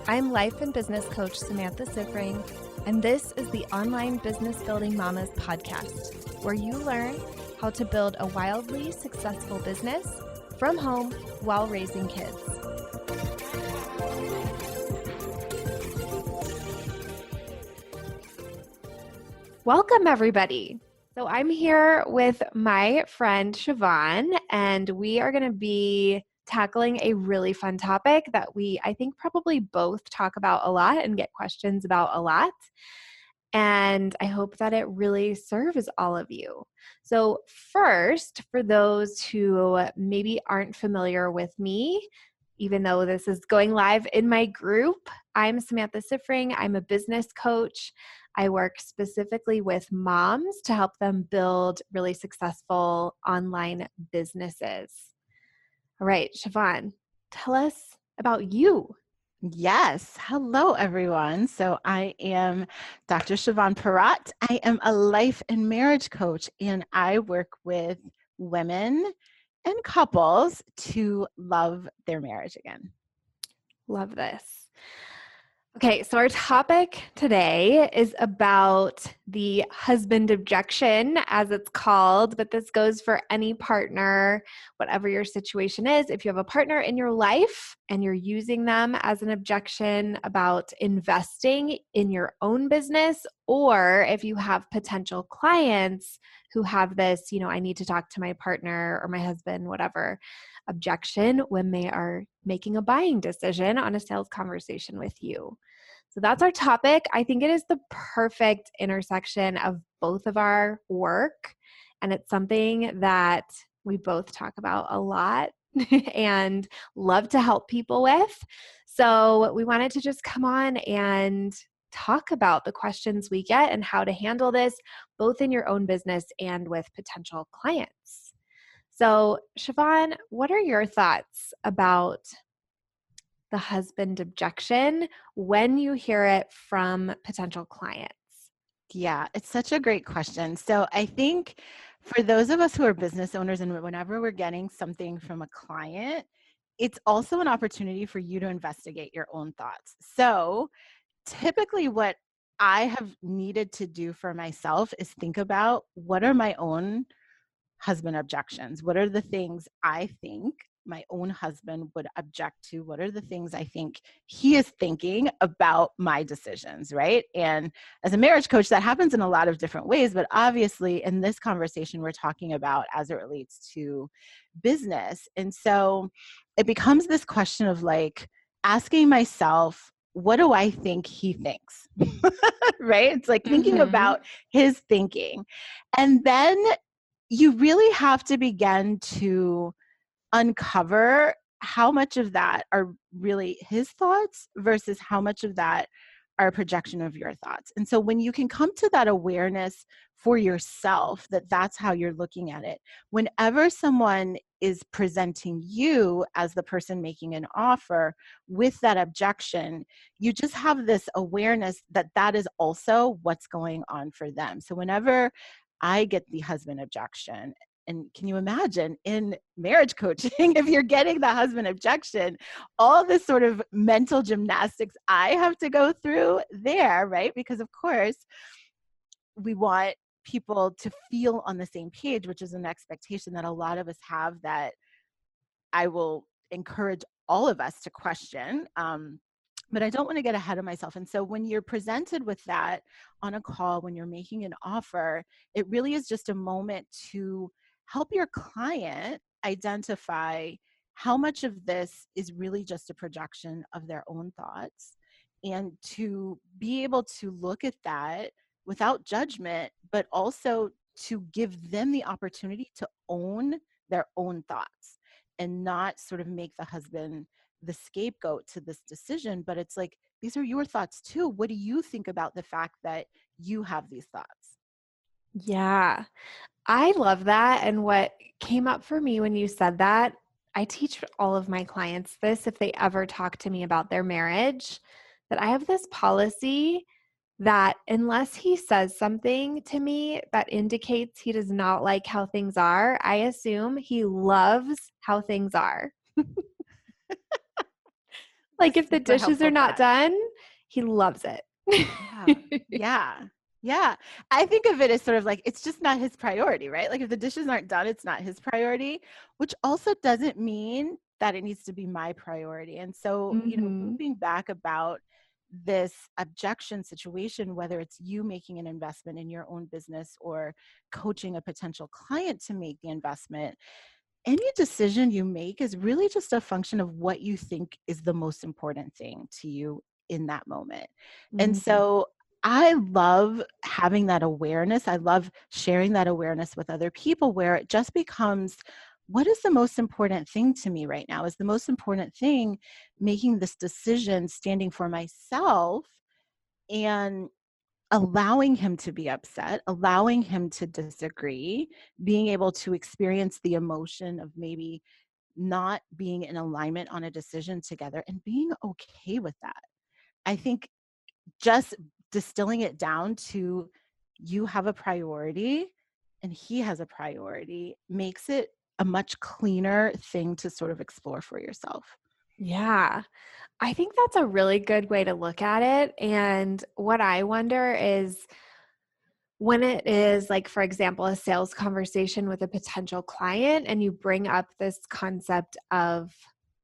I'm life and business coach Samantha Sifring, and this is the Online Business Building Mamas podcast, where you learn how to build a wildly successful business from home while raising kids. Welcome, everybody. So I'm here with my friend Chavonne, and we are going to be tackling a really fun topic that I think probably both talk about a lot and get questions about a lot. And I hope that it really serves all of you. So first, for those who maybe aren't familiar with me, even though this is going live in my group, I'm Samantha Sifring. I'm a business coach. I work specifically with moms to help them build really successful online businesses. All right, Chavonne, tell us about you. Yes. Hello, everyone. So I am Dr. Chavonne Perotte. I am a life and marriage coach, and I work with women and couples to love their marriage again. Love this. Okay, so our topic today is about the husband objection, as it's called, but this goes for any partner, whatever your situation is. If you have a partner in your life and you're using them as an objection about investing in your own business, or if you have potential clients who have this, I need to talk to my partner or my husband, whatever, objection when they are making a buying decision on a sales conversation with you. So that's our topic. I think it is the perfect intersection of both of our work, and it's something that we both talk about a lot and love to help people with. So we wanted to just come on and talk about the questions we get and how to handle this, both in your own business and with potential clients. So, Chavonne, what are your thoughts about the husband objection when you hear it from potential clients? Yeah, it's such a great question. So I think for those of us who are business owners, and whenever we're getting something from a client, it's also an opportunity for you to investigate your own thoughts. So typically what I have needed to do for myself is think about what are my own husband objections? What are the things I think my own husband would object to? What are the things I think he is thinking about my decisions, right? And as a marriage coach, that happens in a lot of different ways, but obviously in this conversation, we're talking about as it relates to business. And so it becomes this question of like asking myself, what do I think he thinks? Right? It's like thinking about his thinking. And then you really have to begin to uncover how much of that are really his thoughts versus how much of that are a projection of your thoughts. And so when you can come to that awareness for yourself that that's how you're looking at it, whenever someone is presenting you as the person making an offer with that objection, you just have this awareness that that is also what's going on for them. So whenever I get the husband objection, and can you imagine in marriage coaching, if you're getting the husband objection, all this sort of mental gymnastics I have to go through there, right? Because of course, we want people to feel on the same page, which is an expectation that a lot of us have that I will encourage all of us to question. But I don't want to get ahead of myself. And so when you're presented with that on a call, when you're making an offer, it really is just a moment to help your client identify how much of this is really just a projection of their own thoughts, and to be able to look at that without judgment, but also to give them the opportunity to own their own thoughts and not sort of make the husband the scapegoat to this decision. But it's like, these are your thoughts too. What do you think about the fact that you have these thoughts? Yeah, I love that. And what came up for me when you said that, I teach all of my clients this if they ever talk to me about their marriage, that I have this policy that unless he says something to me that indicates he does not like how things are, I assume he loves how things are. Like This if is the super dishes are helpful not thought. done, he loves it. Yeah. Yeah. Yeah. I think of it as sort of like it's just not his priority, right? Like if the dishes aren't done, it's not his priority, which also doesn't mean that it needs to be my priority. And so, Mhm. moving back about this objection situation, whether it's you making an investment in your own business or coaching a potential client to make the investment, any decision you make is really just a function of what you think is the most important thing to you in that moment. And Mm. so I love having that awareness. I love sharing that awareness with other people where it just becomes what is the most important thing to me right now? Is the most important thing making this decision, standing for myself, and allowing him to be upset, allowing him to disagree, being able to experience the emotion of maybe not being in alignment on a decision together and being okay with that. I think just distilling it down to you have a priority and he has a priority makes it a much cleaner thing to sort of explore for yourself. Yeah. I think that's a really good way to look at it. And what I wonder is when it is, like, for example, a sales conversation with a potential client and you bring up this concept of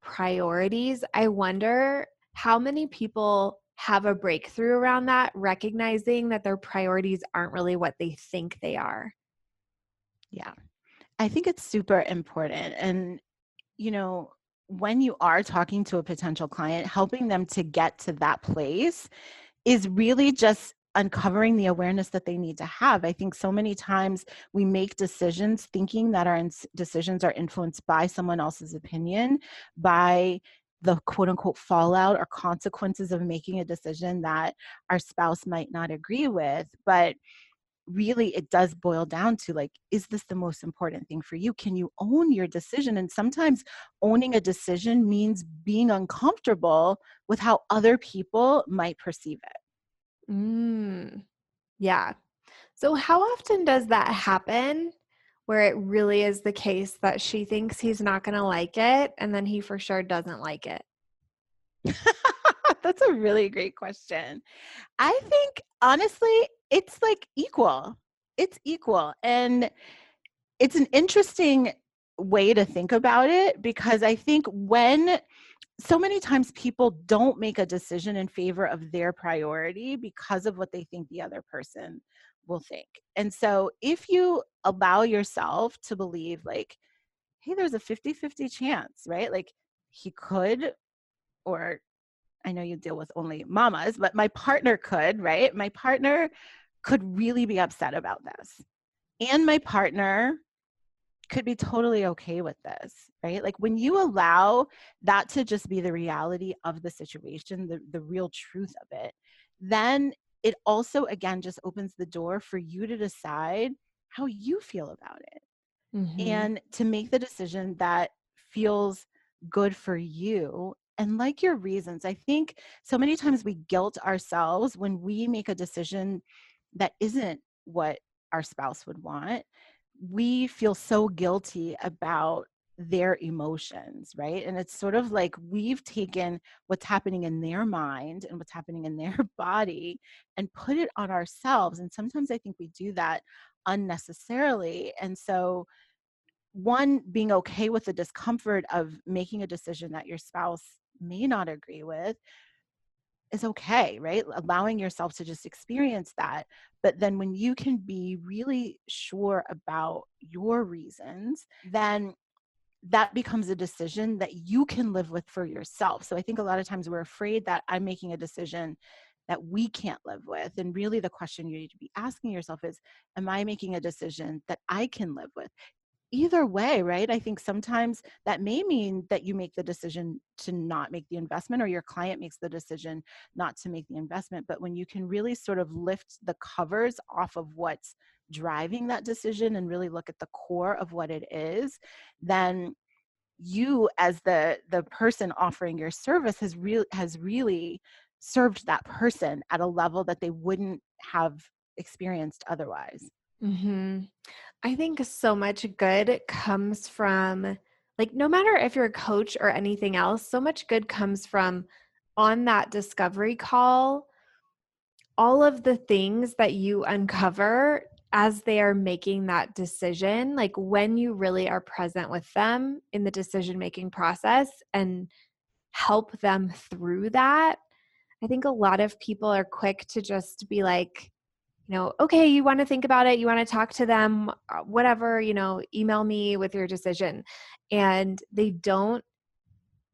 priorities, I wonder how many people have a breakthrough around that, recognizing that their priorities aren't really what they think they are. Yeah. I think it's super important. And, you know, when you are talking to a potential client, helping them to get to that place is really just uncovering the awareness that they need to have. I think so many times we make decisions thinking that our decisions are influenced by someone else's opinion, by the quote unquote fallout or consequences of making a decision that our spouse might not agree with. But really it does boil down to like, is this the most important thing for you? Can you own your decision? And sometimes owning a decision means being uncomfortable with how other people might perceive it. Mm, yeah. So, how often does that happen where it really is the case that she thinks he's not going to like it and then he for sure doesn't like it? That's a really great question. I think honestly, it's like equal. It's equal. And it's an interesting way to think about it because I think when so many times people don't make a decision in favor of their priority because of what they think the other person will think. And so if you allow yourself to believe like, hey, there's a 50-50 chance, right? Like he could, or I know you deal with only mamas, but my partner could, right? My partner could really be upset about this. And my partner could be totally okay with this, right? Like when you allow that to just be the reality of the situation, the real truth of it, then it also, again, just opens the door for you to decide how you feel about it Mhm. and to make the decision that feels good for you and like your reasons. I think so many times we guilt ourselves when we make a decision that isn't what our spouse would want. We feel so guilty about their emotions, right? And it's sort of like we've taken what's happening in their mind and what's happening in their body and put it on ourselves. And sometimes I think we do that unnecessarily. And so one, being okay with the discomfort of making a decision that your spouse may not agree with is okay, right? Allowing yourself to just experience that. But then when you can be really sure about your reasons, then that becomes a decision that you can live with for yourself. So I think a lot of times we're afraid that I'm making a decision that we can't live with. And really the question you need to be asking yourself is, am I making a decision that I can live with? Either way, right? I think sometimes that may mean that you make the decision to not make the investment or your client makes the decision not to make the investment. But when you can really sort of lift the covers off of what's driving that decision and really look at the core of what it is, then you as the person offering your service has really served that person at a level that they wouldn't have experienced otherwise. Mhm. I think so much good comes from, like, no matter if you're a coach or anything else, so much good comes from on that discovery call, all of the things that you uncover as they are making that decision, like when you really are present with them in the decision-making process and help them through that, I think a lot of people are quick to just be like, okay, you want to think about it, you want to talk to them, whatever, email me with your decision. And they don't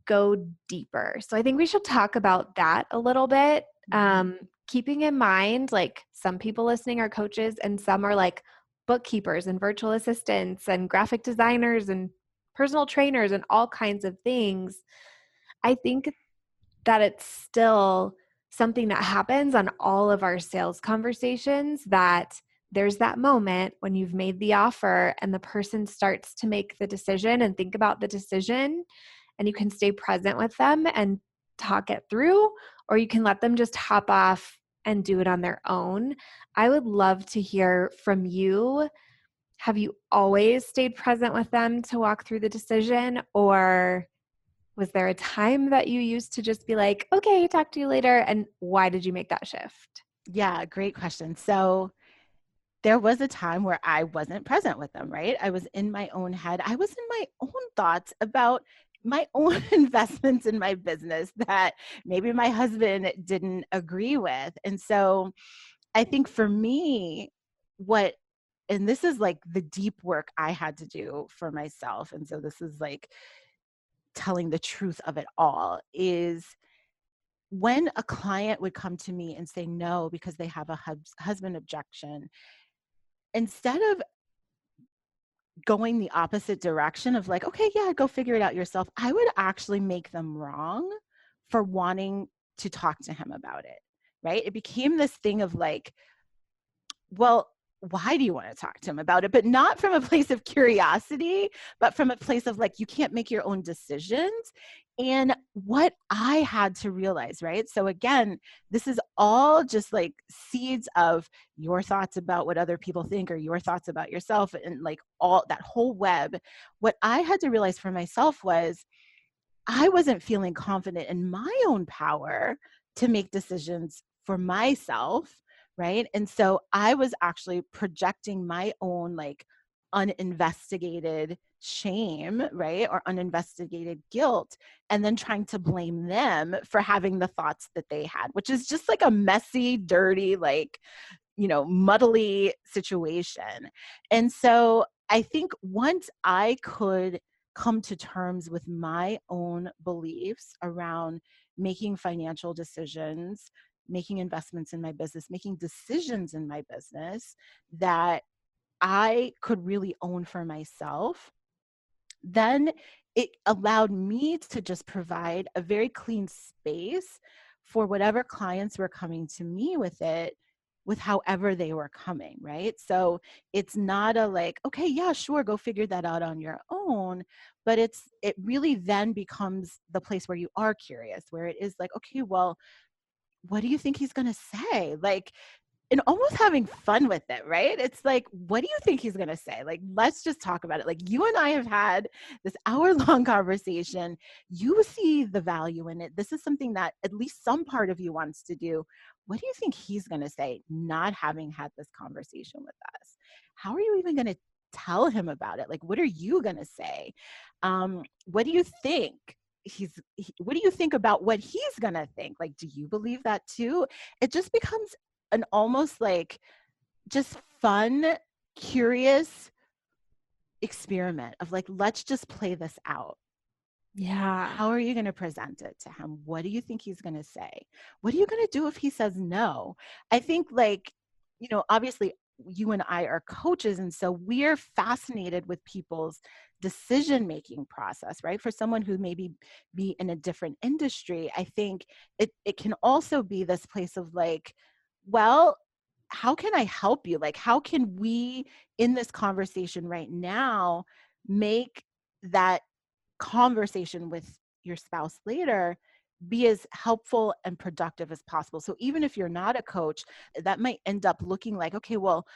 go deeper. So I think we should talk about that a little bit. Keeping in mind, like some people listening are coaches and some are like bookkeepers and virtual assistants and graphic designers and personal trainers and all kinds of things. I think that it's still something that happens on all of our sales conversations, that there's that moment when you've made the offer and the person starts to make the decision and think about the decision, and you can stay present with them and talk it through, or you can let them just hop off and do it on their own. I would love to hear from you. Have you always stayed present with them to walk through the decision, or was there a time that you used to just be like, okay, talk to you later? And why did you make that shift? Yeah, great question. So there was a time where I wasn't present with them, right? I was in my own head. I was in my own thoughts about my own investments in my business that maybe my husband didn't agree with. And so I think for me, and this is like the deep work I had to do for myself. And so this is like telling the truth of it all, is when a client would come to me and say no because they have a husband objection, instead of going the opposite direction of like, okay, yeah, go figure it out yourself, I would actually make them wrong for wanting to talk to him about it, right? It became this thing of like, well, why do you want to talk to him about it? But not from a place of curiosity, but from a place of like, you can't make your own decisions. And what I had to realize, right? So again, this is all just like seeds of your thoughts about what other people think or your thoughts about yourself and like all that whole web. What I had to realize for myself was I wasn't feeling confident in my own power to make decisions for myself, right? And so I was actually projecting my own like uninvestigated shame, right? Or uninvestigated guilt, and then trying to blame them for having the thoughts that they had, which is just like a messy, dirty, like, muddly situation. And so I think once I could come to terms with my own beliefs around making financial decisions, making investments in my business, making decisions in my business that I could really own for myself, then it allowed me to just provide a very clean space for whatever clients were coming to me with it, with however they were coming, right? So it's not a like, okay, yeah, sure, go figure that out on your own, but it really then becomes the place where you are curious, where it is like, okay, well, what do you think he's going to say? Like, and almost having fun with it, right? It's like, what do you think he's going to say? Like, let's just talk about it. Like, you and I have had this hour-long conversation. You see the value in it. This is something that at least some part of you wants to do. What do you think he's going to say, not having had this conversation with us? How are you even going to tell him about it? Like, what are you going to say? What do you think? What do you think about what he's going to think? Like, do you believe that too? It just becomes an almost like just fun, curious experiment of like, let's just play this out. Yeah. How are you going to present it to him? What do you think he's going to say? What are you going to do if he says no? I think like, obviously you and I are coaches. And so we're fascinated with people's decision-making process, right? For someone who maybe be in a different industry, I think it can also be this place of like, well, how can I help you? Like, how can we in this conversation right now make that conversation with your spouse later be as helpful and productive as possible? So even if you're not a coach, that might end up looking like, okay, well,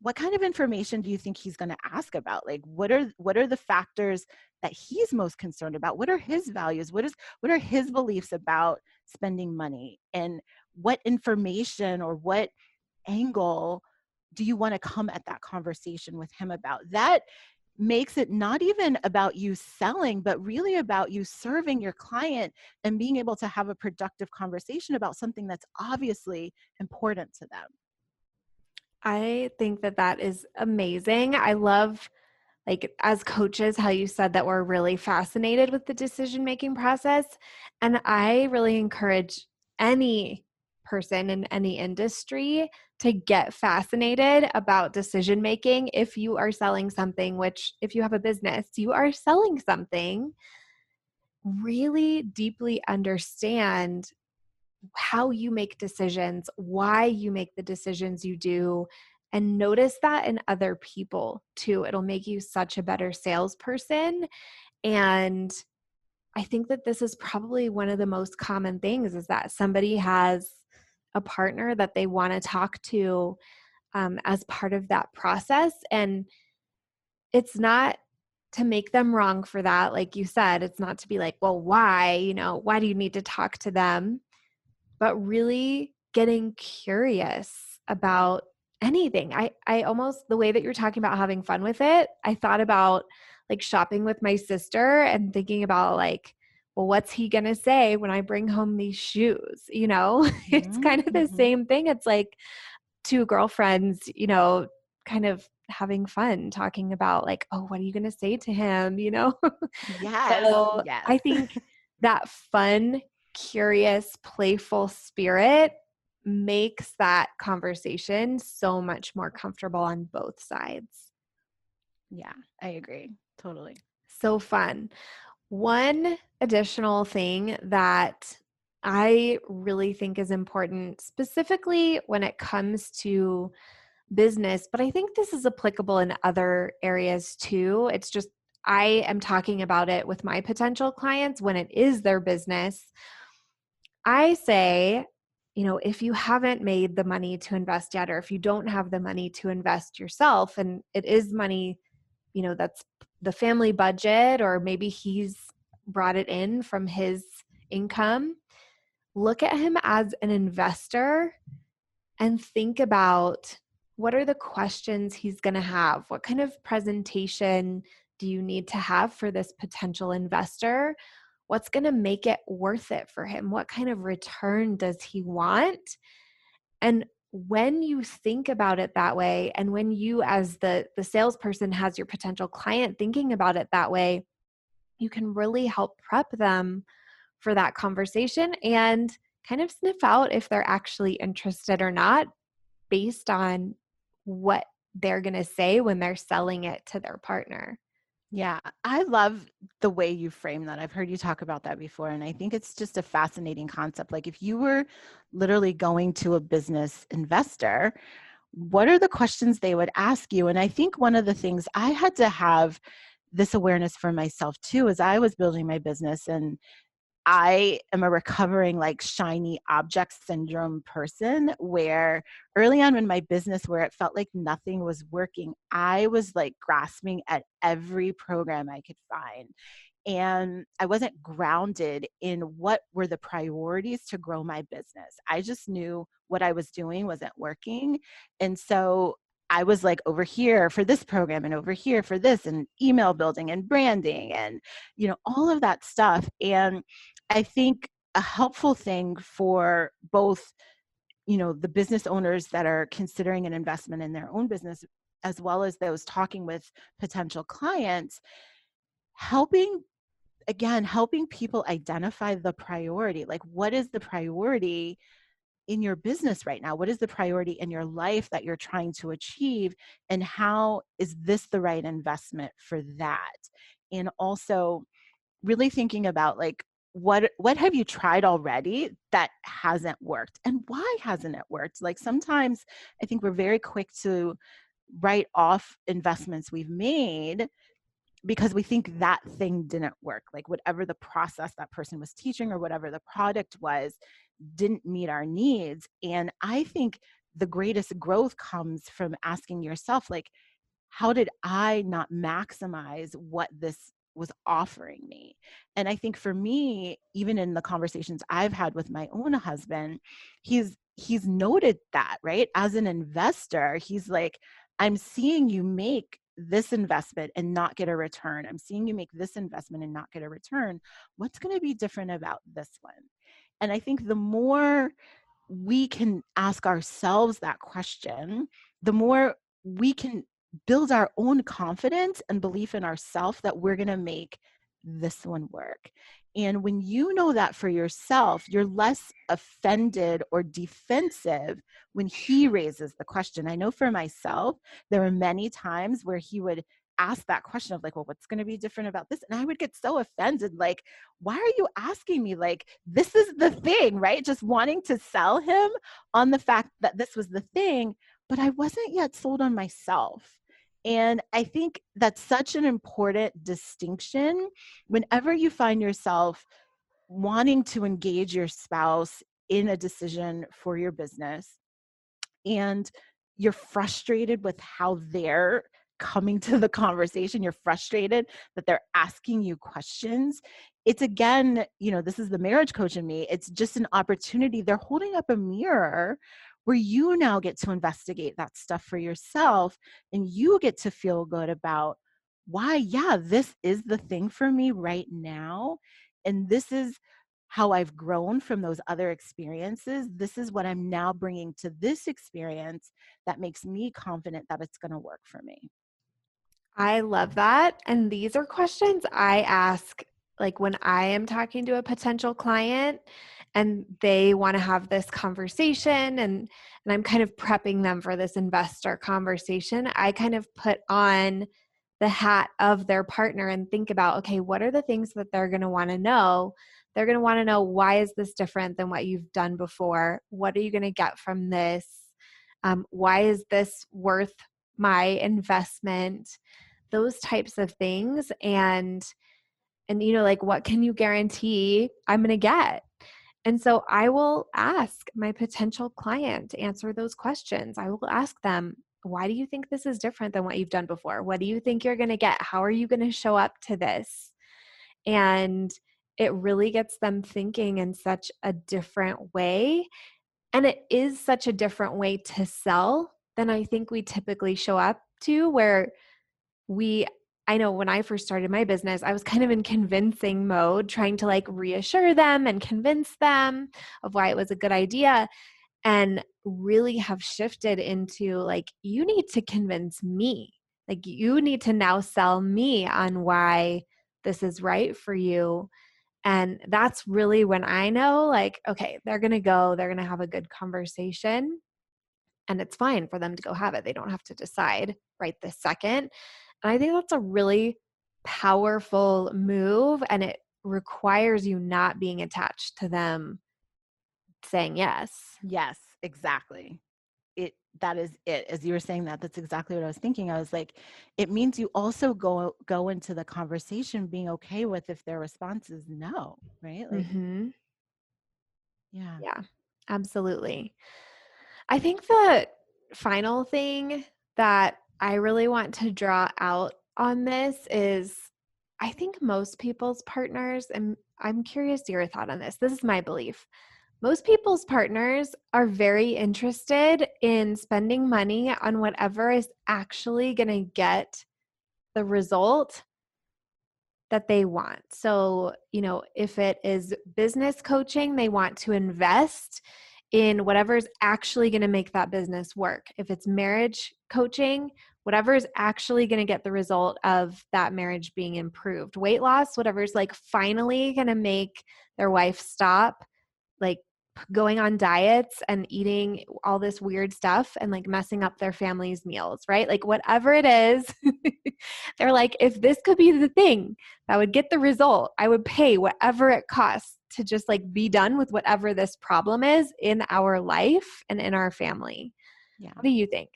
what kind of information do you think he's going to ask about? Like, what are the factors that he's most concerned about? What are his values? What are his beliefs about spending money? And what information or what angle do you want to come at that conversation with him about? That makes it not even about you selling, but really about you serving your client and being able to have a productive conversation about something that's obviously important to them. I think that that is amazing. I love, like, as coaches, how you said that we're really fascinated with the decision making process. And I really encourage any person in any industry to get fascinated about decision making. If you are selling something, which, if you have a business, you are selling something, really deeply understand how you make decisions, why you make the decisions you do, and notice that in other people too. It'll make you such a better salesperson. And I think that this is probably one of the most common things, is that somebody has a partner that they want to talk to as part of that process. And it's not to make them wrong for that. Like you said, it's not to be like, well, why, why do you need to talk to them? But really getting curious about anything. I almost, the way that you're talking about having fun with it, I thought about like shopping with my sister and thinking about like, well, what's he going to say when I bring home these shoes? It's kind of the Mm-hmm. same thing. It's like two girlfriends, kind of having fun talking about like, oh, what are you going to say to him? Yes, So yes. I think that fun, curious, playful spirit makes that conversation so much more comfortable on both sides. Yeah, I agree. Totally. So fun. One additional thing that I really think is important, specifically when it comes to business, but I think this is applicable in other areas too. It's just, I am talking about it with my potential clients when it is their business. I say, if you haven't made the money to invest yet, or if you don't have the money to invest yourself, and it is money, that's the family budget, or maybe he's brought it in from his income, look at him as an investor and think about, what are the questions he's going to have? What kind of presentation do you need to have for this potential investor? What's going to make it worth it for him? What kind of return does he want? And when you think about it that way, and when you as the salesperson has your potential client thinking about it that way, you can really help prep them for that conversation and kind of sniff out if they're actually interested or not, based on what they're going to say when they're selling it to their partner. Yeah, I love the way you frame that. I've heard you talk about that before, and I think it's just a fascinating concept. Like, if you were literally going to a business investor, what are the questions they would ask you? And I think one of the things I had to have this awareness for myself too, as I was building my business, and I am a recovering like shiny object syndrome person, where early on in my business, where it felt like nothing was working, I was like grasping at every program I could find. And I wasn't grounded in what were the priorities to grow my business. I just knew what I was doing wasn't working. And so I was like over here for this program and over here for this, and email building and branding and, all of that stuff. And I think a helpful thing for both, the business owners that are considering an investment in their own business, as well as those talking with potential clients, helping helping people identify the priority. Like, what is the priority in your business right now? What is the priority in your life that you're trying to achieve? And how is this the right investment for that? And also really thinking about like, what have you tried already that hasn't worked, and why hasn't it worked? Like, sometimes I think we're very quick to write off investments we've made because we think that thing didn't work. Like, whatever the process that person was teaching or whatever the product was didn't meet our needs. And I think the greatest growth comes from asking yourself, like, how did I not maximize what this was offering me? And I think for me, even in the conversations I've had with my own husband, he's noted that, right? As an investor, he's like, I'm seeing you make this investment and not get a return. I'm seeing you make this investment and not get a return. What's going to be different about this one? And I think the more we can ask ourselves that question, the more we can build our own confidence and belief in ourselves that we're going to make this one work. And when you know that for yourself, you're less offended or defensive when he raises the question. I know for myself, there were many times where he would ask that question of like, well, what's going to be different about this? And I would get so offended, like, why are you asking me? Like, this is the thing, right? Just wanting to sell him on the fact that this was the thing, but I wasn't yet sold on myself. And I think that's such an important distinction whenever you find yourself wanting to engage your spouse in a decision for your business and you're frustrated with how they're coming to the conversation, you're frustrated that they're asking you questions. It's again, this is the marriage coach in me. It's just an opportunity. They're holding up a mirror where you now get to investigate that stuff for yourself and you get to feel good about why, yeah, this is the thing for me right now. And this is how I've grown from those other experiences. This is what I'm now bringing to this experience that makes me confident that it's going to work for me. I love that. And these are questions I ask like when I am talking to a potential client and they want to have this conversation and I'm kind of prepping them for this investor conversation. I kind of put on the hat of their partner and think about, okay, what are the things that they're going to want to know? They're going to want to know, why is this different than what you've done before? What are you going to get from this? Why is this worth my investment? Those types of things. And like, what can you guarantee I'm going to get? And so I will ask my potential client to answer those questions. I will ask them, why do you think this is different than what you've done before? What do you think you're going to get? How are you going to show up to this? And it really gets them thinking in such a different way. And it is such a different way to sell than I think we typically show up to, where I know when I first started my business, I was kind of in convincing mode, trying to like reassure them and convince them of why it was a good idea, and really have shifted into like, you need to convince me. Like, you need to now sell me on why this is right for you. And that's really when I know, like, okay, they're going to have a good conversation, and it's fine for them to go have it. They don't have to decide right this second. And I think that's a really powerful move, and it requires you not being attached to them saying yes. Yes, exactly. That is it. As you were saying that, that's exactly what I was thinking. I was like, it means you also go into the conversation being okay with if their response is no, right? Like, Mhm. yeah. Yeah, absolutely. I think the final thing that I really want to draw out on this is, I think most people's partners, and I'm curious to your thought on this. This is my belief. Most people's partners are very interested in spending money on whatever is actually going to get the result that they want. So, if it is business coaching, they want to invest in whatever is actually going to make that business work. If it's marriage coaching, whatever is actually going to get the result of that marriage being improved. Weight loss, whatever is like finally going to make their wife stop like going on diets and eating all this weird stuff and like messing up their family's meals, right? Like whatever it is, they're like, if this could be the thing that would get the result, I would pay whatever it costs to just like be done with whatever this problem is in our life and in our family. Yeah. What do you think?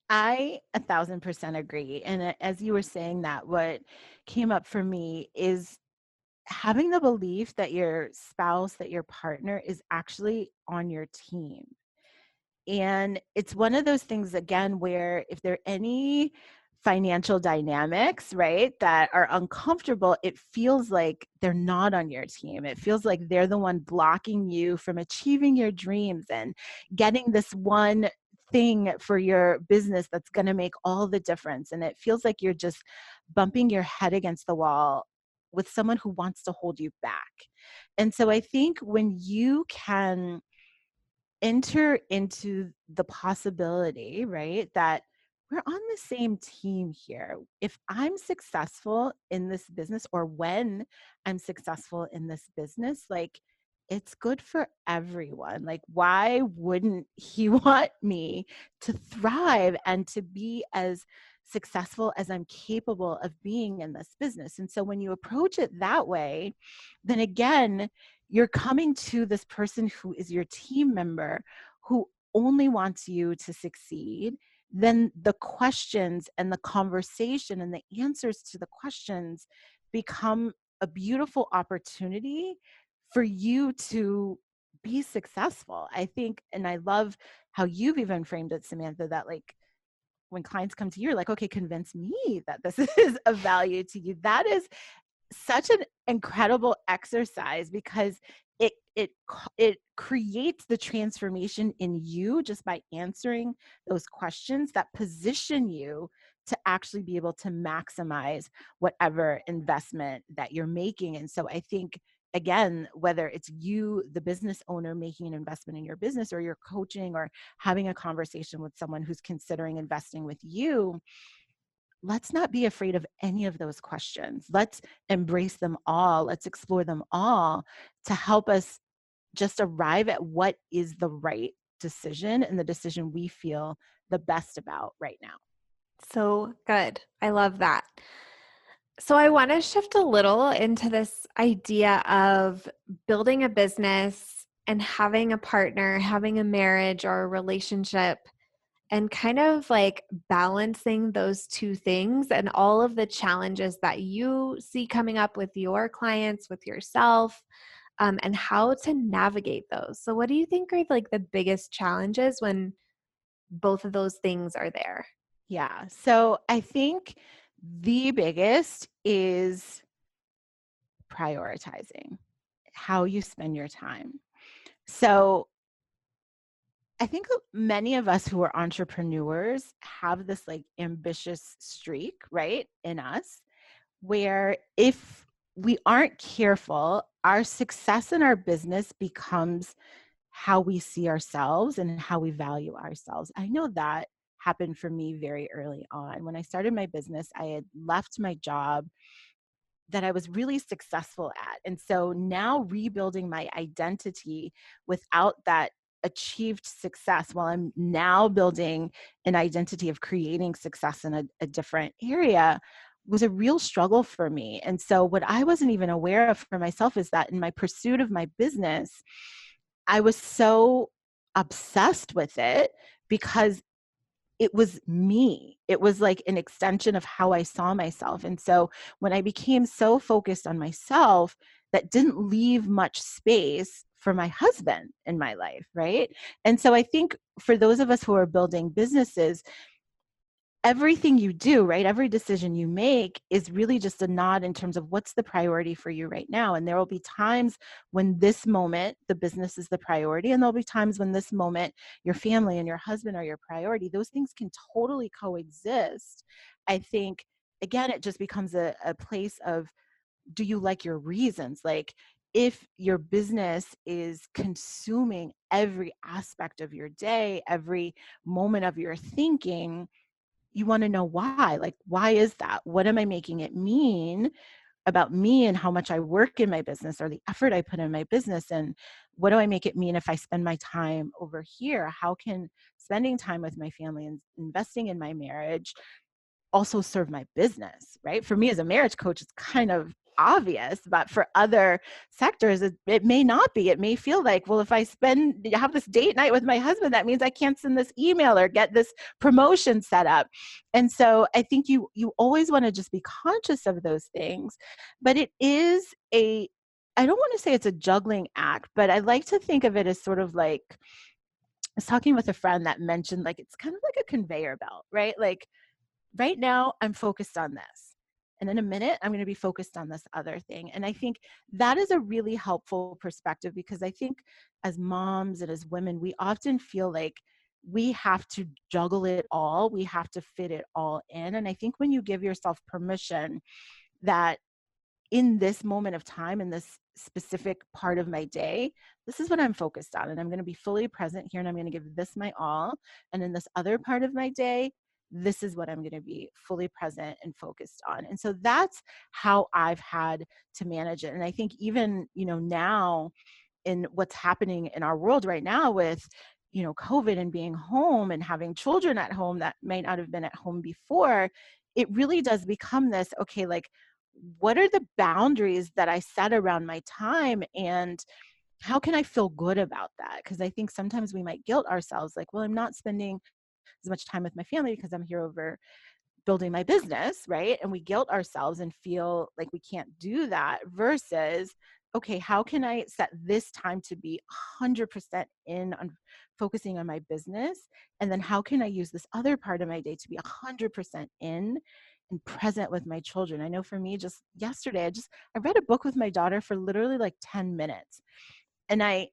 I 1,000% agree. And as you were saying that, what came up for me is having the belief that your spouse, that your partner is actually on your team. And it's one of those things, again, where if there are any financial dynamics, right, that are uncomfortable, it feels like they're not on your team. It feels like they're the one blocking you from achieving your dreams and getting this one thing for your business that's going to make all the difference. And it feels like you're just bumping your head against the wall with someone who wants to hold you back. And so I think when you can enter into the possibility, right, that we're on the same team here. If I'm successful in this business, or when I'm successful in this business, like, it's good for everyone. Like, why wouldn't he want me to thrive and to be as successful as I'm capable of being in this business? And so when you approach it that way, then again, you're coming to this person who is your team member, who only wants you to succeed. Then the questions and the conversation and the answers to the questions become a beautiful opportunity for you to be successful. I think, and I love how you've even framed it, Samantha, that like when clients come to you, you're like, okay, convince me that this is of value to you. That is such an incredible exercise, because it creates the transformation in you just by answering those questions that position you to actually be able to maximize whatever investment that you're making. And so I think, again, whether it's you, the business owner, making an investment in your business, or you're coaching or having a conversation with someone who's considering investing with you, let's not be afraid of any of those questions. Let's embrace them all. Let's explore them all to help us just arrive at what is the right decision, and the decision we feel the best about right now. So good. I love that. So I want to shift a little into this idea of building a business and having a partner, having a marriage or a relationship, and kind of like balancing those two things and all of the challenges that you see coming up with your clients, with yourself, and how to navigate those. So what do you think are like the biggest challenges when both of those things are there? Yeah. So I think the biggest is prioritizing how you spend your time. So I think many of us who are entrepreneurs have this like ambitious streak, right, in us, where if we aren't careful, our success in our business becomes how we see ourselves and how we value ourselves. I know that happened for me very early on. When I started my business, I had left my job that I was really successful at. And so now rebuilding my identity without that achieved success, while I'm now building an identity of creating success in a different area, was a real struggle for me. And so what I wasn't even aware of for myself is that in my pursuit of my business, I was so obsessed with it because it was me. It was like an extension of how I saw myself. And so when I became so focused on myself, that didn't leave much space for my husband in my life, right? And so I think for those of us who are building businesses, everything you do, right, every decision you make is really just a nod in terms of what's the priority for you right now. And there will be times when this moment, the business is the priority, and there'll be times when this moment, your family and your husband are your priority. Those things can totally coexist. I think, again, it just becomes a place of, do you like your reasons? Like, if your business is consuming every aspect of your day, every moment of your thinking, you want to know why. Like, why is that? What am I making it mean about me and how much I work in my business, or the effort I put in my business? And what do I make it mean if I spend my time over here? How can spending time with my family and investing in my marriage also serve my business, right? For me as a marriage coach, it's kind of obvious, but for other sectors, it may not be. It may feel like, well, if I have this date night with my husband, that means I can't send this email or get this promotion set up. And so I think you always want to just be conscious of those things, but it is I don't want to say it's a juggling act, but I like to think of it as sort of like was talking with a friend that mentioned like it's kind of like a conveyor belt, right? Like right now I'm focused on this. And in a minute, I'm going to be focused on this other thing. And I think that is a really helpful perspective because I think as moms and as women, we often feel like we have to juggle it all. We have to fit it all in. And I think when you give yourself permission that in this moment of time, in this specific part of my day, this is what I'm focused on. And I'm going to be fully present here and I'm going to give this my all. And in this other part of my day, this is what I'm going to be fully present and focused on. And so that's how I've had to manage it. And I think even, now in what's happening in our world right now with, COVID and being home and having children at home that might not have been at home before, it really does become this, okay, like, what are the boundaries that I set around my time and how can I feel good about that? Because I think sometimes we might guilt ourselves like, well, I'm not spending as much time with my family because I'm here over building my business, right? And we guilt ourselves and feel like we can't do that versus, okay, how can I set this time to be 100% in on focusing on my business? And then how can I use this other part of my day to be 100% in and present with my children? I know for me, just yesterday, I read a book with my daughter for literally like 10 minutes. And I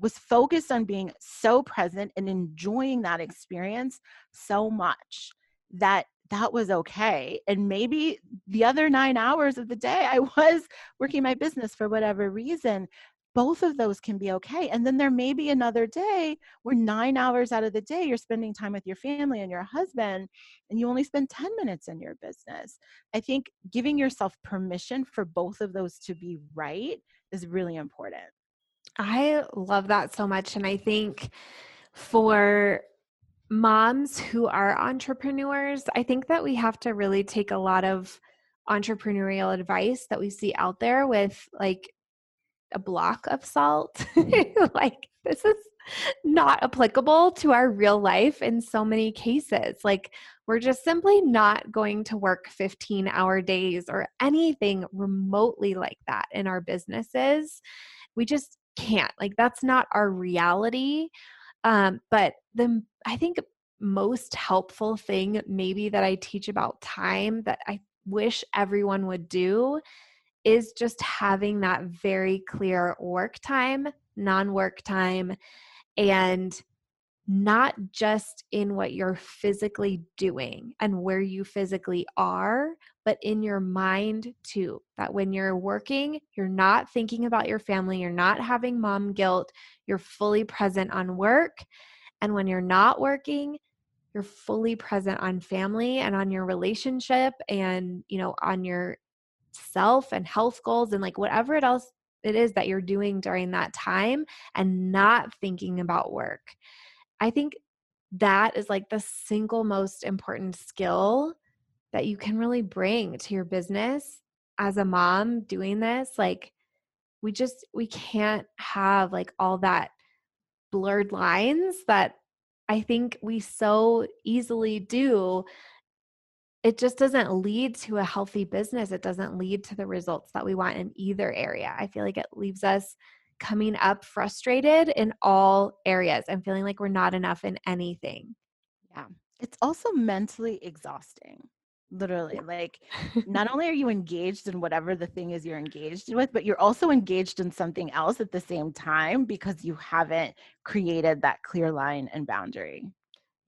was focused on being so present and enjoying that experience so much that that was okay. And maybe the other 9 hours of the day, I was working my business for whatever reason. Both of those can be okay. And then there may be another day where 9 hours out of the day, you're spending time with your family and your husband, and you only spend 10 minutes in your business. I think giving yourself permission for both of those to be right is really important. I love that so much. And I think for moms who are entrepreneurs, I think that we have to really take a lot of entrepreneurial advice that we see out there with like a block of salt. Like, this is not applicable to our real life in so many cases. Like, we're just simply not going to work 15-hour days or anything remotely like that in our businesses. We just can't. Like, that's not our reality. But I think most helpful thing maybe that I teach about time that I wish everyone would do is just having that very clear work time, non-work time, and not just in what you're physically doing and where you physically are, but in your mind too. That when you're working, you're not thinking about your family, you're not having mom guilt, you're fully present on work. And when you're not working, you're fully present on family and on your relationship and, on your self and health goals and like whatever else it is that you're doing during that time and not thinking about work. I think that is like the single most important skill that you can really bring to your business as a mom doing this. Like, we can't have like all that blurred lines that I think we so easily do. It just doesn't lead to a healthy business. It doesn't lead to the results that we want in either area. I feel like it leaves us coming up frustrated in all areas and feeling like we're not enough in anything. Yeah. It's also mentally exhausting. Literally, like not only are you engaged in whatever the thing is you're engaged with, but you're also engaged in something else at the same time because you haven't created that clear line and boundary.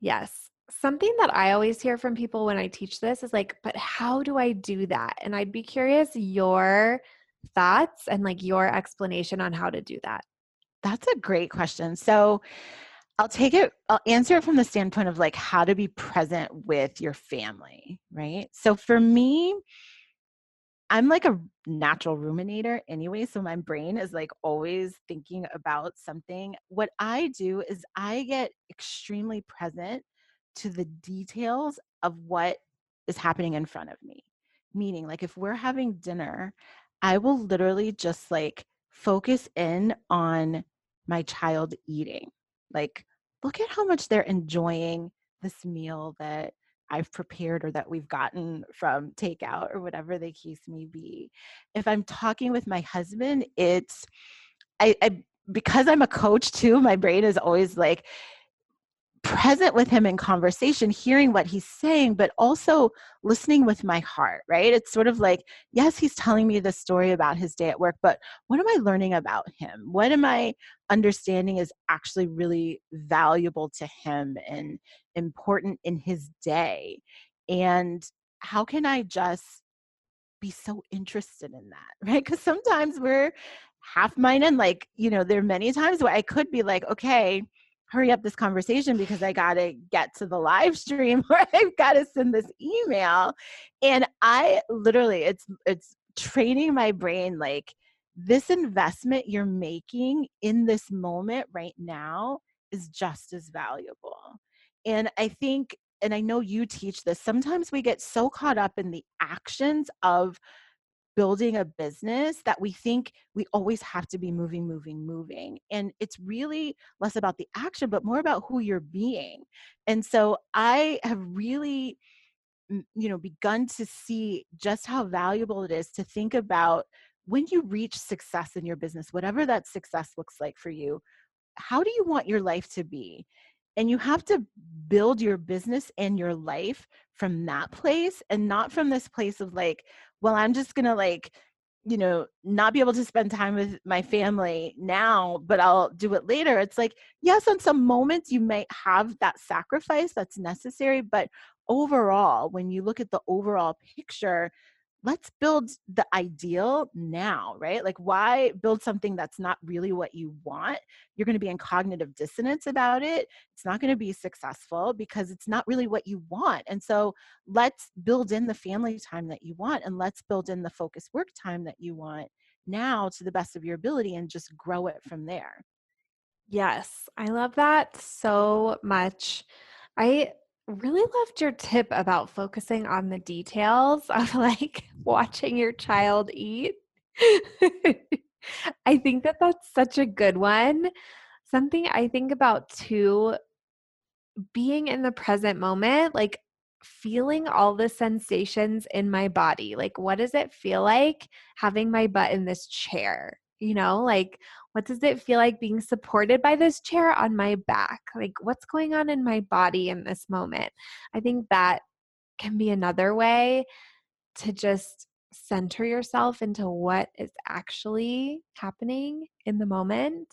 Yes. Something that I always hear from people when I teach this is like, but how do I do that? And I'd be curious your thoughts and like your explanation on how to do that. That's a great question. So I'll answer it from the standpoint of like how to be present with your family, right? So for me, I'm like a natural ruminator anyway, so my brain is like always thinking about something. What I do is I get extremely present to the details of what is happening in front of me. Meaning, like if we're having dinner, I will literally just like focus in on my child eating. Like, look at how much they're enjoying this meal that I've prepared or that we've gotten from takeout or whatever the case may be. If I'm talking with my husband, it's I because I'm a coach too, my brain is always like present with him in conversation, hearing what he's saying, but also listening with my heart, right? It's sort of like, yes, he's telling me the story about his day at work, but what am I learning about him? What am I understanding is actually really valuable to him and important in his day? And how can I just be so interested in that, right? Because sometimes we're half minded. Like, there are many times where I could be like, okay, hurry up this conversation because I got to get to the live stream or I've got to send this email. And I literally, it's training my brain like this investment you're making in this moment right now is just as valuable. And I think, and I know you teach this, sometimes we get so caught up in the actions of building a business that we think we always have to be moving, moving, moving. And it's really less about the action, but more about who you're being. And so I have really, begun to see just how valuable it is to think about when you reach success in your business, whatever that success looks like for you, how do you want your life to be? And you have to build your business and your life from that place and not from this place of like, well, I'm just going to like, not be able to spend time with my family now, but I'll do it later. It's like, yes, on some moments you might have that sacrifice that's necessary, but overall, when you look at the overall picture, let's build the ideal now, right? Like, why build something that's not really what you want? You're going to be in cognitive dissonance about it. It's not going to be successful because it's not really what you want. And so let's build in the family time that you want, and let's build in the focus work time that you want now to the best of your ability and just grow it from there. Yes, I love that so much. I really loved your tip about focusing on the details of like watching your child eat. I think that that's such a good one. Something I think about too, being in the present moment, like feeling all the sensations in my body. Like, what does it feel like having my butt in this chair? Like, what does it feel like being supported by this chair on my back? Like, what's going on in my body in this moment? I think that can be another way to just center yourself into what is actually happening in the moment.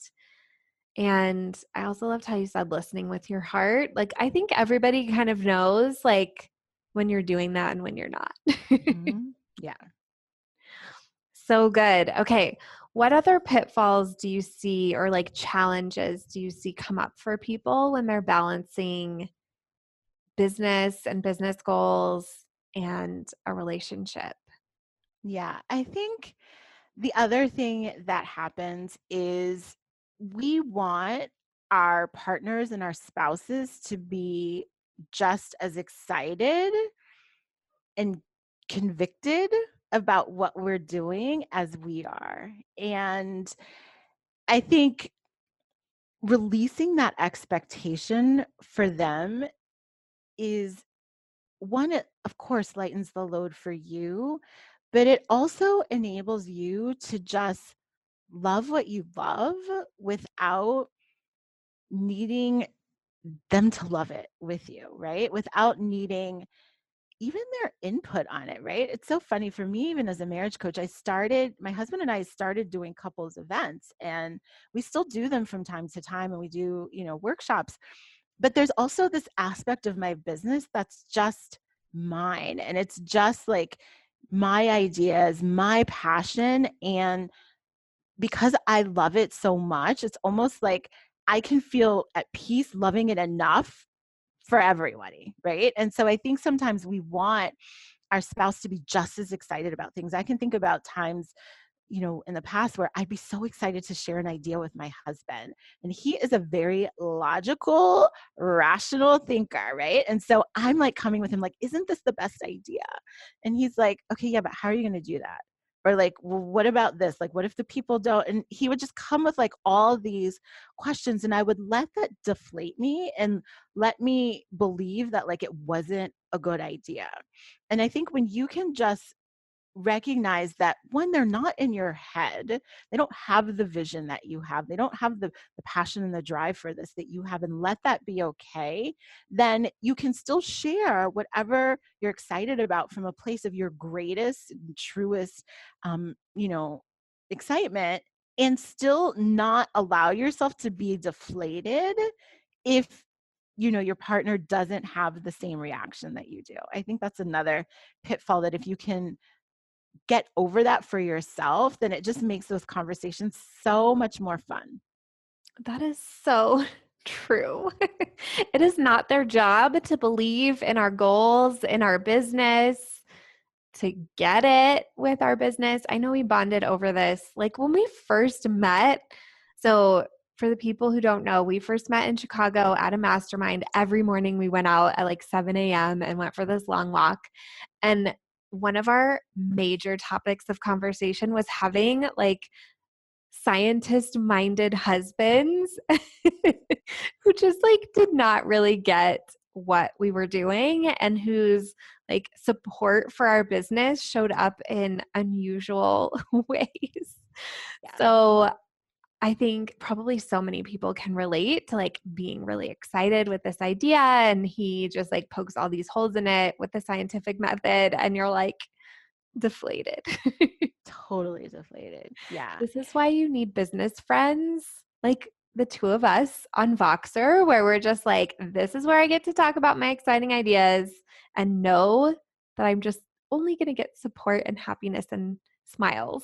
And I also loved how you said listening with your heart. Like, I think everybody kind of knows, like, when you're doing that and when you're not. Mhm. Yeah. So good. Okay. What other pitfalls do you see or like challenges do you see come up for people when they're balancing business and business goals and a relationship? Yeah. I think the other thing that happens is we want our partners and our spouses to be just as excited and convicted about what we're doing as we are. And I think releasing that expectation for them is one, it of course lightens the load for you, but it also enables you to just love what you love without needing them to love it with you, right? Without needing even their input on it, right? It's so funny for me, even as a marriage coach, my husband and I started doing couples events, and we still do them from time to time, and we do, workshops. But there's also this aspect of my business that's just mine, and it's just like my ideas, my passion. And because I love it so much, it's almost like I can feel at peace loving it enough for everybody, right? And so I think sometimes we want our spouse to be just as excited about things. I can think about times, in the past where I'd be so excited to share an idea with my husband. And he is a very logical, rational thinker, right? And so I'm like coming with him, like, isn't this the best idea? And he's like, okay, yeah, but how are you going to do that? Or like, well, what about this? Like, what if the people don't? And he would just come with like all these questions. And I would let that deflate me and let me believe that like it wasn't a good idea. And I think when you can just recognize that when they're not in your head, they don't have the vision that you have, they don't have the passion and the drive for this that you have, and let that be okay, then you can still share whatever you're excited about from a place of your greatest and truest, you know, excitement, and still not allow yourself to be deflated if your partner doesn't have the same reaction that you do. I think that's another pitfall, that if you can get over that for yourself, then it just makes those conversations so much more fun. That is so true. It is not their job to believe in our goals, in our business, to get it with our business. I know we bonded over this like when we first met. So, for the people who don't know, we first met in Chicago at a mastermind. Every morning we went out at like 7 a.m. and went for this long walk. And one of our major topics of conversation was having like scientist-minded husbands who just like did not really get what we were doing and whose like support for our business showed up in unusual ways. Yeah. So I think probably so many people can relate to like being really excited with this idea, and he just like pokes all these holes in it with the scientific method and you're like deflated. Totally deflated. Yeah. This is why you need business friends like the two of us on Voxer, where we're just like, this is where I get to talk about my exciting ideas and know that I'm just only going to get support and happiness and smiles.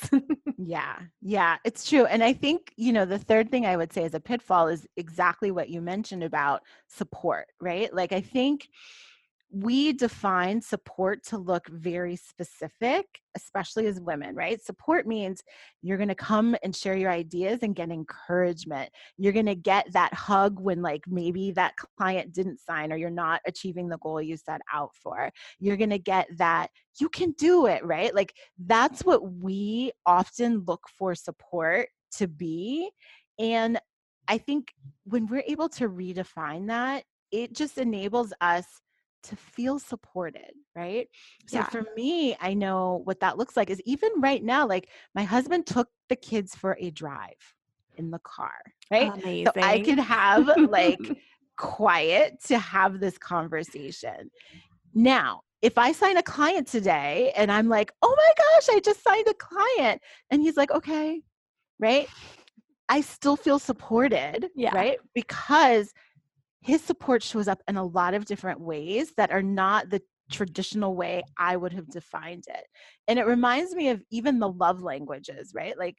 Yeah. Yeah, it's true. And I think, the third thing I would say as a pitfall is exactly what you mentioned about support, right? Like, I think we define support to look very specific, especially as women, right? Support means you're going to come and share your ideas and get encouragement. You're going to get that hug when, like, maybe that client didn't sign or you're not achieving the goal you set out for. You're going to get that you can do it, right? Like, that's what we often look for support to be. And I think when we're able to redefine that, it just enables us to feel supported, right? So Yeah. for me, I know what that looks like is even right now, like my husband took the kids for a drive in the car, right? So I Amazing. could have like quiet to have this conversation. Now, if I sign a client today and I'm like, oh my gosh, I just signed a client, and he's like, okay, right? I still feel supported, Yeah. right? Because his support shows up in a lot of different ways that are not the traditional way I would have defined it. And it reminds me of even the love languages, right? Like,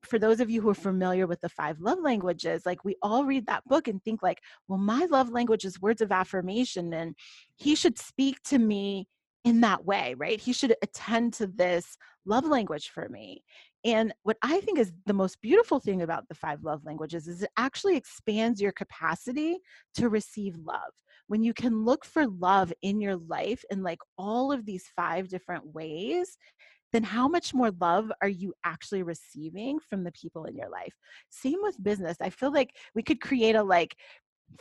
for those of you who are familiar with the 5 love languages, like we all read that book and think like, well, my love language is words of affirmation and he should speak to me in that way, right? He should attend to this love language for me. And what I think is the most beautiful thing about the 5 love languages is it actually expands your capacity to receive love. When you can look for love in your life in like all of these 5 different ways, then how much more love are you actually receiving from the people in your life? Same with business. I feel like we could create a like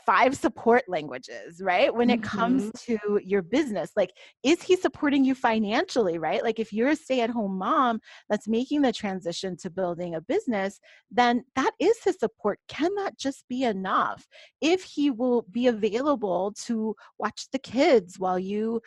5 support languages, right? When it comes Mhm. to your business, like, is he supporting you financially, right? Like, if you're a stay at home mom that's making the transition to building a business, then that is his support. Can that just be enough? If he will be available to watch the kids while you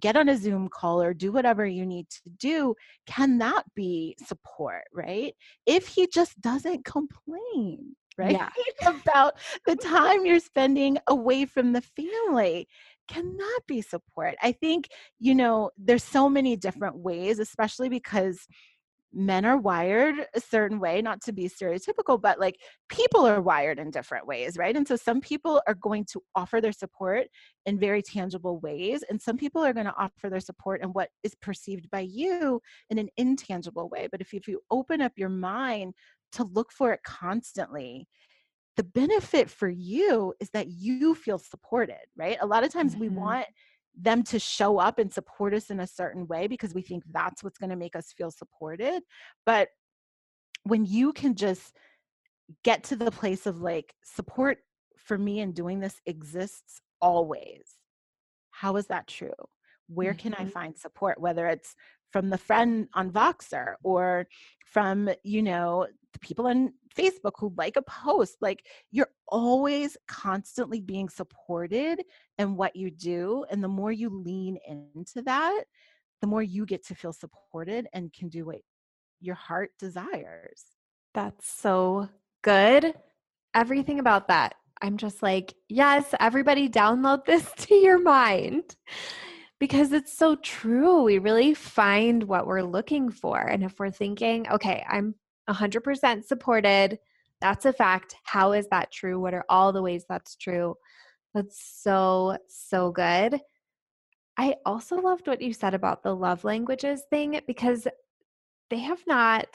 get on a Zoom call or do whatever you need to do, can that be support, right? If he just doesn't complain, right? Yeah. About the time you're spending away from the family, can that be support? I think, there's so many different ways, especially because men are wired a certain way, not to be stereotypical, but like people are wired in different ways, right? And so some people are going to offer their support in very tangible ways, and some people are going to offer their support in what is perceived by you in an intangible way. But if you open up your mind to look for it constantly, the benefit for you is that you feel supported, right? A lot of times we Mhm. want them to show up and support us in a certain way because we think that's what's going to make us feel supported. But when you can just get to the place of like, support for me in doing this exists always. How is that true? Where can I Mhm. find support? Whether it's from the friend on Voxer, or from, the people on Facebook who like a post. Like, you're always constantly being supported in what you do. And the more you lean into that, the more you get to feel supported and can do what your heart desires. That's so good. Everything about that. I'm just like, yes, everybody download this to your mind because it's so true. We really find what we're looking for. And if we're thinking, okay, I'm 100% supported, that's a fact. How is that true? What are all the ways that's true? That's so, so good. I also loved what you said about the love languages thing because they have not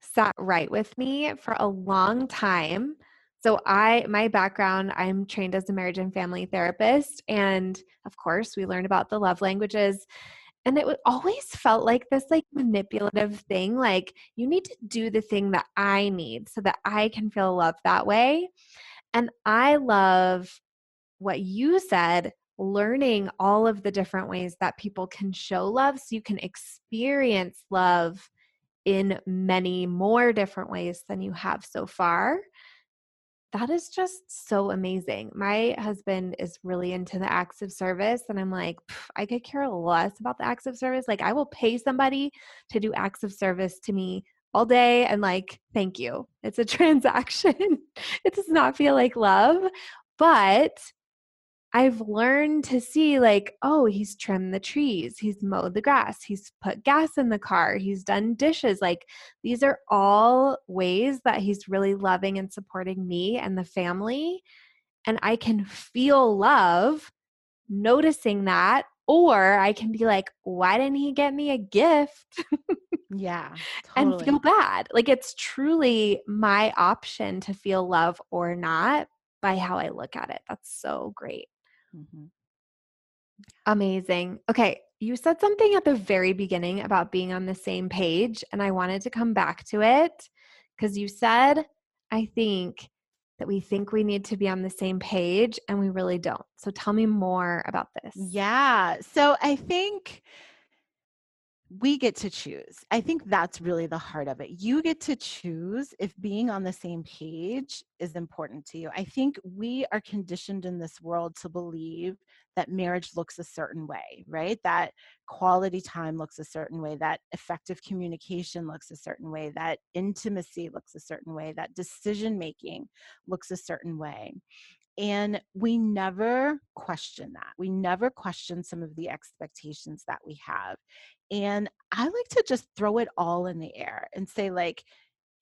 sat right with me for a long time. So my background, I'm trained as a marriage and family therapist. And of course, we learned about the love languages. And it always felt like this like manipulative thing. Like you need to do the thing that I need so that I can feel love that way. And I love what you said, learning all of the different ways that people can show love so you can experience love in many more different ways than you have so far. That is just so amazing. My husband is really into the acts of service, and I'm like, I could care less about the acts of service. Like, I will pay somebody to do acts of service to me all day, and like, thank you. It's a transaction. It does not feel like love, but I've learned to see like, oh, he's trimmed the trees, he's mowed the grass, he's put gas in the car, he's done dishes. Like these are all ways that he's really loving and supporting me and the family. And I can feel love noticing that. Or I can be like, why didn't he get me a gift? Yeah, And feel totally. bad. Like it's truly my option to feel love or not by how I look at it. That's so great. Mhm. Amazing. Okay, you said something at the very beginning about being on the same page, and I wanted to come back to it because you said, I think, that we think we need to be on the same page and we really don't. So tell me more about this. Yeah. So I think we get to choose. I think that's really the heart of it. You get to choose if being on the same page is important to you. I think we are conditioned in this world to believe that marriage looks a certain way, right? That quality time looks a certain way, that effective communication looks a certain way, that intimacy looks a certain way, that decision making looks a certain way. And we never question that. We never question some of the expectations that we have. And I like to just throw it all in the air and say, like,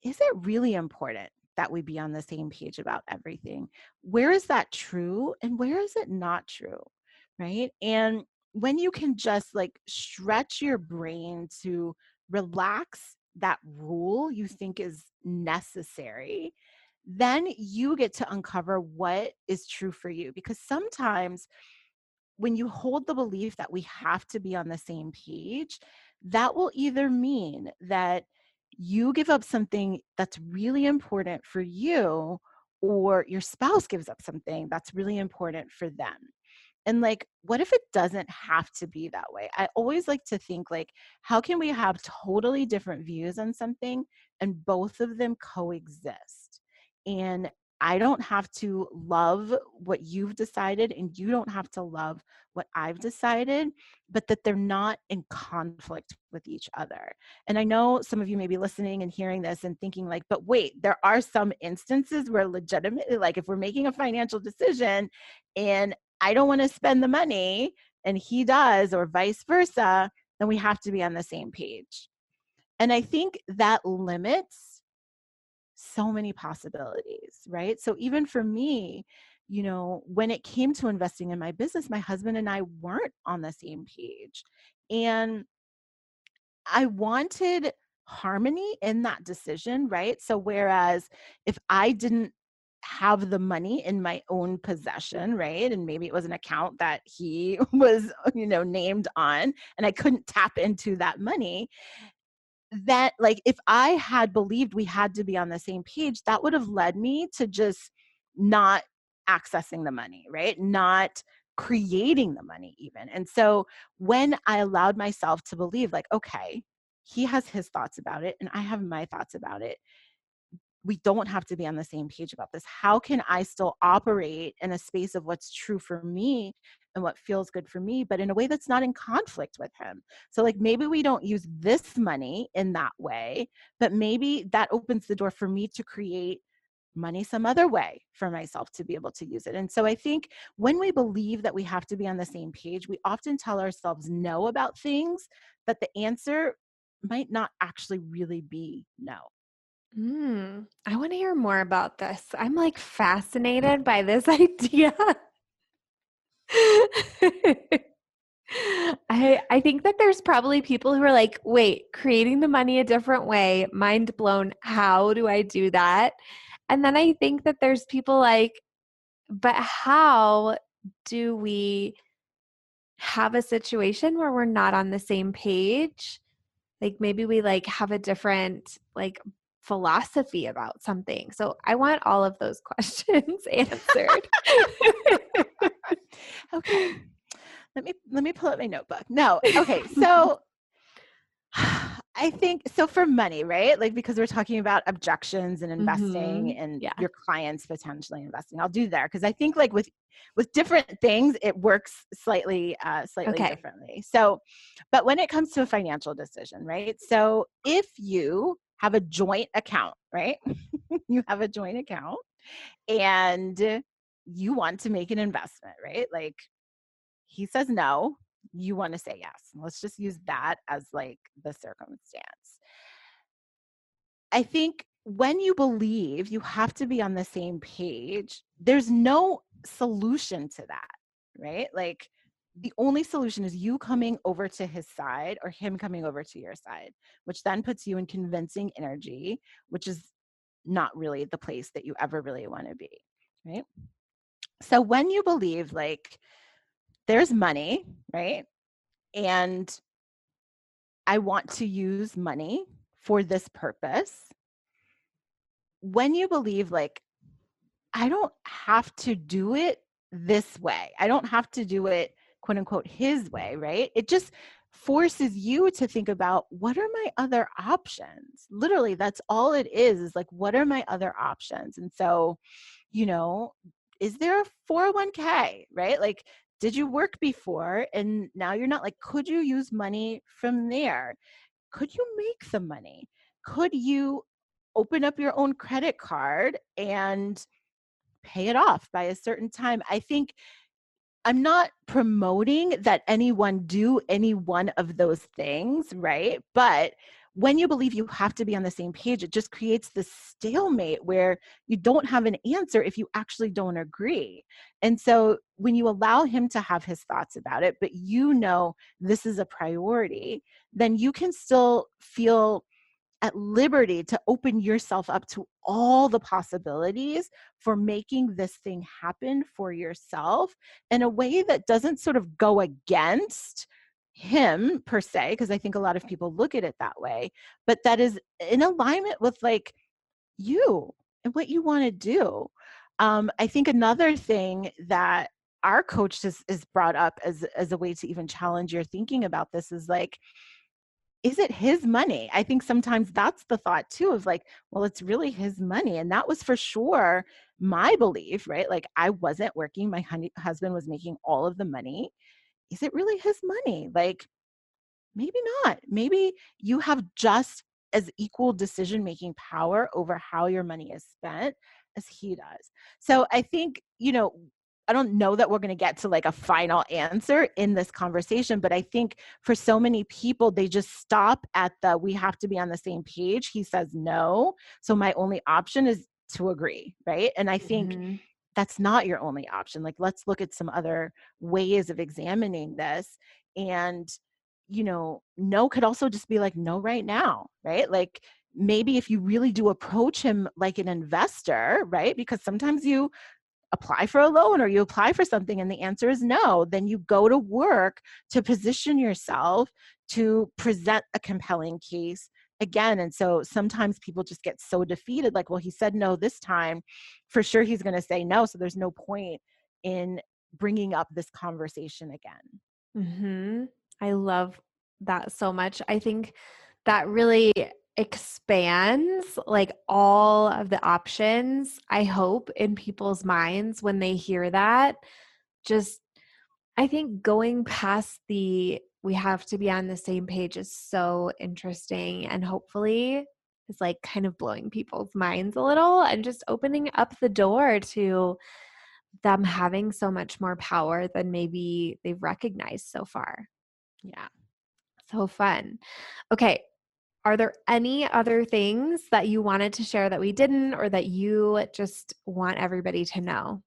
is it really important that we be on the same page about everything? Where is that true and where is it not true? Right. And when you can just like stretch your brain to relax that rule you think is necessary, then you get to uncover what is true for you. Because sometimes when you hold the belief that we have to be on the same page, that will either mean that you give up something that's really important for you, or your spouse gives up something that's really important for them. And like, what if it doesn't have to be that way? I always like to think like, how can we have totally different views on something and both of them coexist? And I don't have to love what you've decided, and you don't have to love what I've decided, but that they're not in conflict with each other. And I know some of you may be listening and hearing this and thinking like, but wait, there are some instances where legitimately, like if we're making a financial decision and I don't want to spend the money and he does, or vice versa, then we have to be on the same page. And I think that limits so many possibilities, right? So even for me, when it came to investing in my business, my husband and I weren't on the same page. And I wanted harmony in that decision, right? So whereas if I didn't have the money in my own possession, right? And maybe it was an account that he was, named on, and I couldn't tap into that money, that like if I had believed we had to be on the same page, that would have led me to just not accessing the money, right? Not creating the money even. And so when I allowed myself to believe like, okay, he has his thoughts about it and I have my thoughts about it, we don't have to be on the same page about this. How can I still operate in a space of what's true for me and what feels good for me, but in a way that's not in conflict with him? So, like, maybe we don't use this money in that way, but maybe that opens the door for me to create money some other way for myself to be able to use it. And so I think when we believe that we have to be on the same page, we often tell ourselves no about things, but the answer might not actually really be no. I want to hear more about this. I'm like fascinated by this idea. I think that there's probably people who are like, wait, creating the money a different way, mind blown. How do I do that? And then I think that there's people like, but how do we have a situation where we're not on the same page? Like maybe we like have a different like philosophy about something. So I want all of those questions answered. Okay. Let me pull up my notebook. No. Okay. So I think so for money, right? Like because we're talking about objections and investing and Yeah. your clients potentially investing. I'll do there because I think like with different things it works slightly Okay. differently. So, but when it comes to a financial decision, right? So if you have a joint account, right? You have a joint account and you want to make an investment, right? Like he says no, you want to say yes. Let's just use that as like the circumstance. I think when you believe you have to be on the same page, there's no solution to that, right? Like the only solution is you coming over to his side or him coming over to your side, which then puts you in convincing energy, which is not really the place that you ever really want to be, right? So when you believe like there's money, right? And I want to use money for this purpose. When you believe like, I don't have to do it this way. I don't have to do it, quote unquote, his way, right? It just forces you to think about what are my other options? Literally, that's all it is like, what are my other options? And so, you know, is there a 401k, right? Like, did you work before and now you're not like, could you use money from there? Could you make the money? Could you open up your own credit card and pay it off by a certain time? I think I'm not promoting that anyone do any one of those things, right? But when you believe you have to be on the same page, it just creates this stalemate where you don't have an answer if you actually don't agree. And so when you allow him to have his thoughts about it, but you know this is a priority, then you can still feel at liberty to open yourself up to all the possibilities for making this thing happen for yourself in a way that doesn't sort of go against him per se, because I think a lot of people look at it that way, but that is in alignment with like you and what you want to do. I think another thing that our coach is brought up as a way to even challenge your thinking about this is like, is it his money? I think sometimes that's the thought too of like, well, it's really his money. And that was for sure my belief, right? Like I wasn't working. My husband was making all of the money. Is it really his money? Like, maybe not. Maybe you have just as equal decision making power over how your money is spent as he does. So I think, you know, I don't know that we're going to get to like a final answer in this conversation, but I think for so many people, they just stop at the we have to be on the same page. He says no. So my only option is to agree, right? And I think Mhm. that's not your only option. Like, let's look at some other ways of examining this. And, you know, no could also just be like, no, right now, right? Like, maybe if you really do approach him like an investor, right? Because sometimes you apply for a loan or you apply for something and the answer is no, then you go to work to position yourself to present a compelling case again. And so sometimes people just get so defeated, like, well, he said no this time, for sure he's going to say no. So there's no point in bringing up this conversation again. Mm-hmm. I love that so much. I think that really expands like all of the options, I hope, in people's minds when they hear that. Just, I think going past the we have to be on the same page is so interesting, and hopefully is like kind of blowing people's minds a little and just opening up the door to them having so much more power than maybe they've recognized so far. Yeah. So fun. Okay. Are there any other things that you wanted to share that we didn't, or that you just want everybody to know?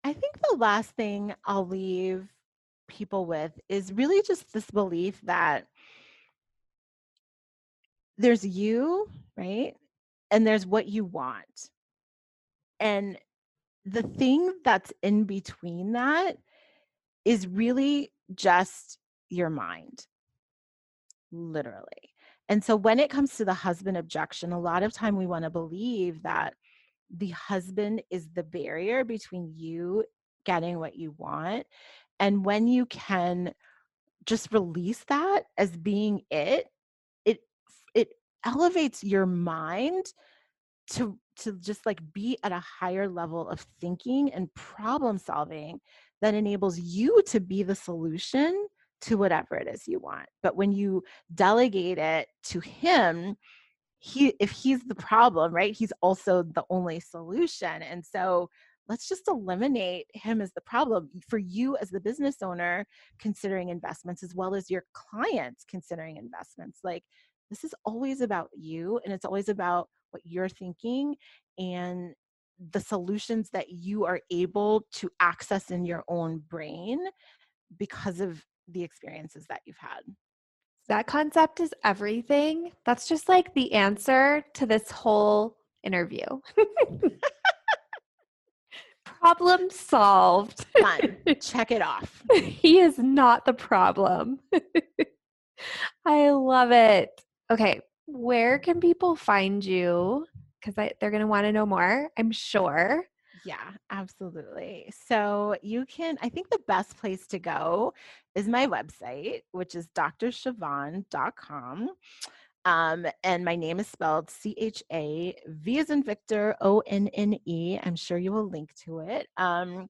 I think the last thing I'll leave people with is really just this belief that there's you, right? And there's what you want. And the thing that's in between that is really just your mind, literally. And so when it comes to the husband objection, a lot of time we want to believe that the husband is the barrier between you getting what you want. And when you can just release that as being it it elevates your mind to just like be at a higher level of thinking and problem solving that enables you to be the solution to whatever it is you want. But when you delegate it to him, if he's the problem, right, he's also the only solution. And so let's just eliminate him as the problem for you as the business owner considering investments, as well as your clients considering investments. Like, this is always about you, and it's always about what you're thinking and the solutions that you are able to access in your own brain because of the experiences that you've had. That concept is everything. That's just like the answer to this whole interview. Problem solved. Done. Check it off. He is not the problem. I love it. Okay, where can people find you? Because they're going to want to know more, I'm sure. Yeah, absolutely. So you can, I think the best place to go is my website, which is drshavonne.com. And my name is spelled C-H-A-V as in Victor, O-N-N-E. I'm sure you will link to it. And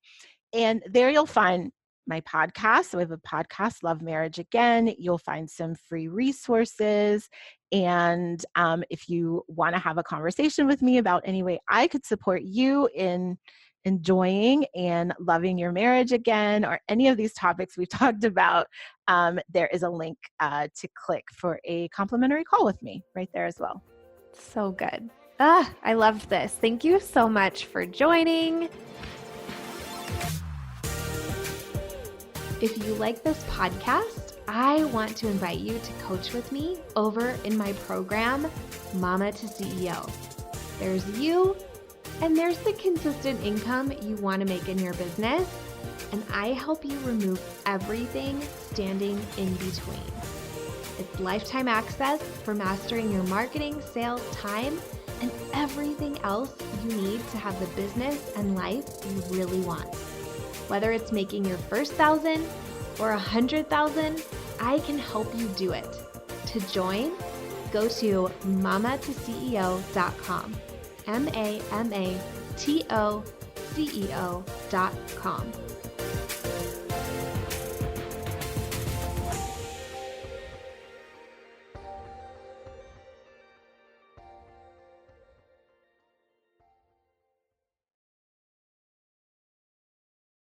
there you'll find my podcast. So I have a podcast, Love Marriage Again. You'll find some free resources. And if you want to have a conversation with me about any way I could support you in enjoying and loving your marriage again, or any of these topics we've talked about, there is a link to click for a complimentary call with me right there as well. So good. I loved this. Thank you so much for joining. If you like this podcast, I want to invite you to coach with me over in my program, Mama to CEO. There's you, and there's the consistent income you want to make in your business, and I help you remove everything standing in between. It's lifetime access for mastering your marketing, sales, time, and everything else you need to have the business and life you really want. Whether it's making your first 1,000 or 100,000, I can help you do it. To join, go to mamatoceo.com, mamatoceo.com.